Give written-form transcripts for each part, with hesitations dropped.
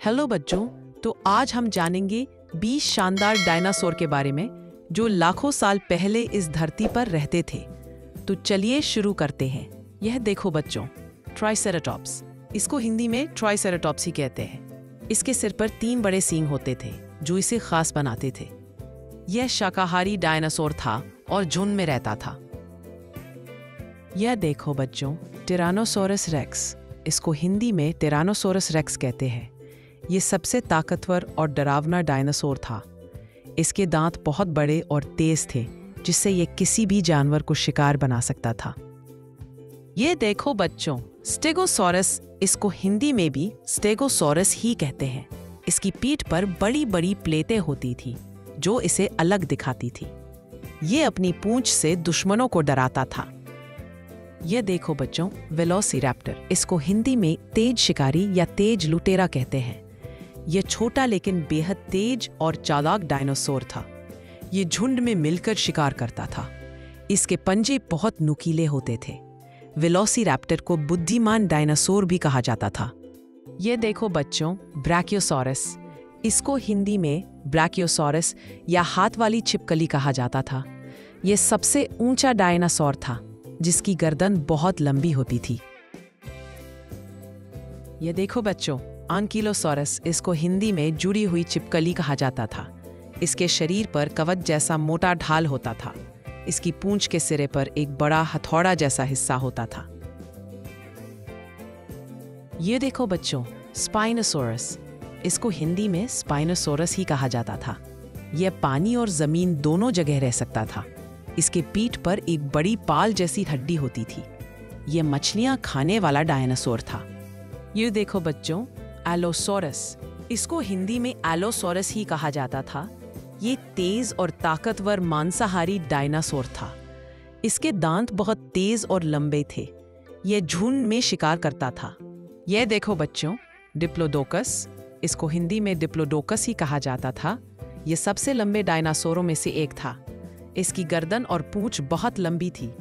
Hello बच्चों, तो आज हम जानेंगे 20 शानदार डायनासोर के बारे में जो लाखों साल पहले इस धरती पर रहते थे। तो चलिए शुरू करते हैं। यह देखो बच्चों, ट्राइसेराटॉप्स। इसको हिंदी में ट्राइसेराटॉप्स ही कहते हैं। इसके सिर पर 3 बड़े सींग होते थे जो इसे खास बनाते थे। यह शाकाहारी डायनासोर था और झुंड में रहता था। यह देखो बच्चों, टिरानोसोरस रेक्स। इसको हिंदी में टिरानोसोरस रेक्स कहते हैं। ये सबसे ताकतवर और डरावना डायनासोर था। इसके दांत बहुत बड़े और तेज थे, जिससे ये किसी भी जानवर को शिकार बना सकता था। ये देखो बच्चों, स्टेगोसॉरस। इसको हिंदी में भी स्टेगोसॉरस ही कहते हैं। इसकी पीठ पर बड़ी बड़ी प्लेटें होती थी जो इसे अलग दिखाती थी। ये अपनी पूंछ से दुश्मनों को डराता था। यह देखो बच्चों, वेलोसिरैप्टर। इसको हिंदी में तेज शिकारी या तेज लुटेरा कहते हैं। यह छोटा लेकिन बेहद तेज और चालाक डायनासोर था। ये झुंड में मिलकर शिकार करता था। इसके पंजे बहुत नुकीले होते थे। वेलोसिरैप्टर को बुद्धिमान डायनासोर भी कहा जाता था। यह देखो बच्चों, ब्रैकियोसॉरस। इसको हिंदी में ब्रैकियोसॉरस या हाथ वाली छिपकली कहा जाता था। यह सबसे ऊंचा डायनासोर था जिसकी गर्दन बहुत लंबी होती थी। यह देखो बच्चों, आंकिलोसॉरस। इसको हिंदी में जुड़ी हुई छिपकली कहा जाता था। इसके शरीर पर कवच जैसा मोटा ढाल होता था। इसकी पूंछ के सिरे पर एक बड़ा हथौड़ा जैसा हिस्सा होता था। यह देखो बच्चों, स्पाइनोसॉरस। इसको हिंदी में स्पाइनोसॉरस ही कहा जाता था। यह पानी और जमीन दोनों जगह रह सकता था। इसके पीठ पर एक बड़ी पाल जैसी हड्डी होती थी। यह मछलियां खाने वाला डायनासोर था। ये देखो बच्चों, एलोसोरस। इसको हिंदी में एलोसोरस ही कहा जाता था। ये तेज और ताकतवर मांसाहारी डायनासोर था। इसके दांत बहुत तेज और लंबे थे। यह झुंड में शिकार करता था। यह देखो बच्चों, डिप्लोडोकस। इसको हिंदी में डिप्लोडोकस ही कहा जाता था। यह सबसे लंबे डायनासोरों में से एक था। इसकी गर्दन और पूंछ बहुत लंबी थी।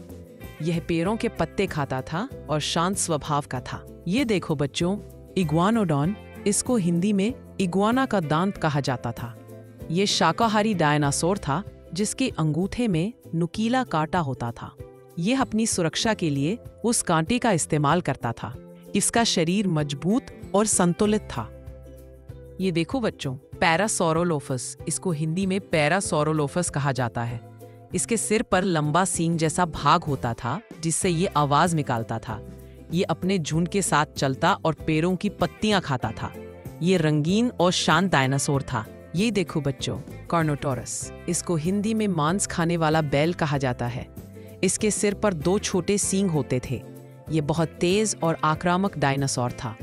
यह पेड़ों के पत्ते खाता था और शांत स्वभाव का था। ये देखो बच्चों, इग्वानोडॉन। इसको हिंदी में इग्वाना का दांत कहा जाता था। यह शाकाहारी डायनासोर था जिसके अंगूठे में नुकीला कांटा होता था। यह अपनी सुरक्षा के लिए उस कांटे का इस्तेमाल करता था। इसका शरीर मजबूत और संतुलित था। ये देखो बच्चों, पैरासौरोलोफस। इसको हिंदी में पैरासौरोलोफस कहा जाता है। इसके सिर पर लंबा सींग जैसा भाग होता था जिससे ये आवाज निकालता था। ये अपने झुंड के साथ चलता और पेड़ों की पत्तियां खाता था। ये रंगीन और शांत डायनासोर था। ये देखो बच्चों, कार्नोटोरस। इसको हिंदी में मांस खाने वाला बैल कहा जाता है। इसके सिर पर 2 छोटे सींग होते थे। ये बहुत तेज और आक्रामक डायनासोर था।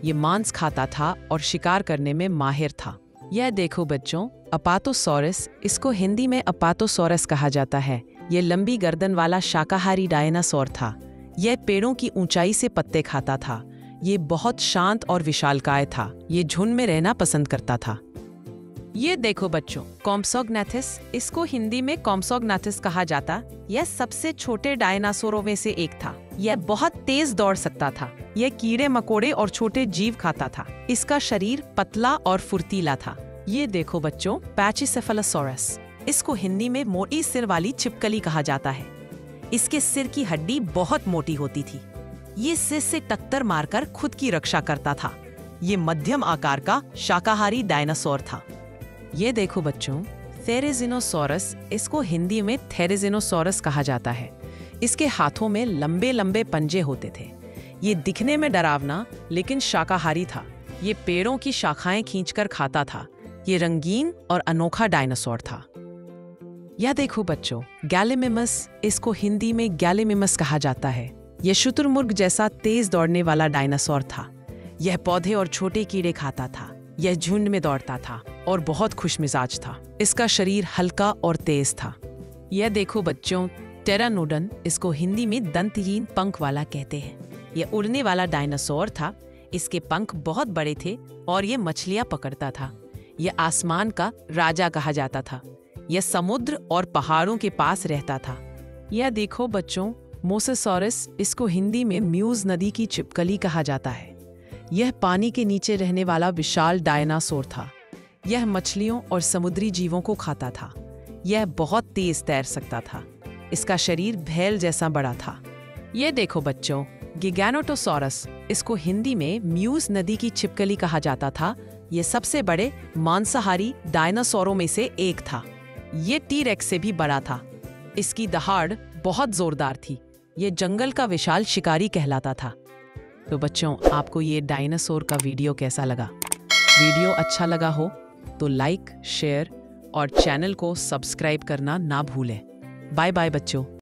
ये मांस खाता था और शिकार करने में माहिर था। यह देखो बच्चों, अपातोसॉरस। इसको हिंदी में अपातोसॉरस कहा जाता है। यह लंबी गर्दन वाला शाकाहारी डायनासोर था। यह पेड़ों की ऊंचाई से पत्ते खाता था। यह बहुत शांत और विशालकाय था। यह झुंड में रहना पसंद करता था। ये देखो बच्चों, कॉम्सोग्नाथिस। इसको हिंदी में कॉम्सोग्नाथिस कहा जाता। यह सबसे छोटे डायनासोरों में से एक था। यह बहुत तेज दौड़ सकता था। यह कीड़े मकोड़े और छोटे जीव खाता था। इसका शरीर पतला और फुर्तीला था। ये देखो बच्चों, पैचिसेफलोसॉरस। इसको हिंदी में मोटी सिर वाली छिपकली कहा जाता है। इसके सिर की हड्डी बहुत मोटी होती थी। ये सिर से टक्कर मारकर खुद की रक्षा करता था। ये मध्यम आकार का शाकाहारी डायनासोर था। ये देखो बच्चों, थेरेजिनोसॉरस। इसको हिंदी में थेरेजिनोसॉरस कहा जाता है। इसके हाथों में लंबे लंबे पंजे होते थे। ये दिखने में डरावना लेकिन शाकाहारी था। ये पेड़ों की शाखाएं खींचकर खाता था। ये रंगीन और अनोखा डायनासोर था। यह देखो बच्चों, गैलिमिमस। इसको हिंदी में गैलिमिमस कहा जाता है। यह शुतुरमुर्ग जैसा तेज दौड़ने वाला डायनासोर था। यह पौधे और छोटे कीड़े खाता था। यह झुंड में दौड़ता था और बहुत खुशमिजाज था। इसका शरीर हल्का और तेज था। यह देखो बच्चों, टेरानोडन। इसको हिंदी में दंतहीन पंख वाला कहते हैं। यह उड़ने वाला डायनासोर था। इसके पंख बहुत बड़े थे और यह मछलियां पकड़ता था। यह आसमान का राजा कहा जाता था। यह समुद्र और पहाड़ों के पास रहता था। यह देखो बच्चों, मोसेसॉरस। इसको हिंदी में म्यूज नदी की छिपकली कहा जाता है। यह पानी के नीचे रहने वाला विशाल डायनासोर था। यह मछलियों और समुद्री जीवों को खाता था। यह बहुत तेज तैर सकता था। इसका शरीर भेल जैसा बड़ा था। ये देखो बच्चों, गिगैनोटोसॉरस, इसको हिंदी में म्यूज नदी की छिपकली कहा जाता था। ये सबसे बड़े मांसाहारी डायनासोरों में से एक था। ये टी-रेक्स से भी बड़ा था। इसकी दहाड़ बहुत जोरदार थी। ये जंगल का विशाल शिकारी कहलाता था। तो बच्चों, आपको ये डायनासोर का वीडियो कैसा लगा? वीडियो अच्छा लगा हो तो लाइक, शेयर और चैनल को सब्सक्राइब करना ना भूलें। बाय बाय बच्चों।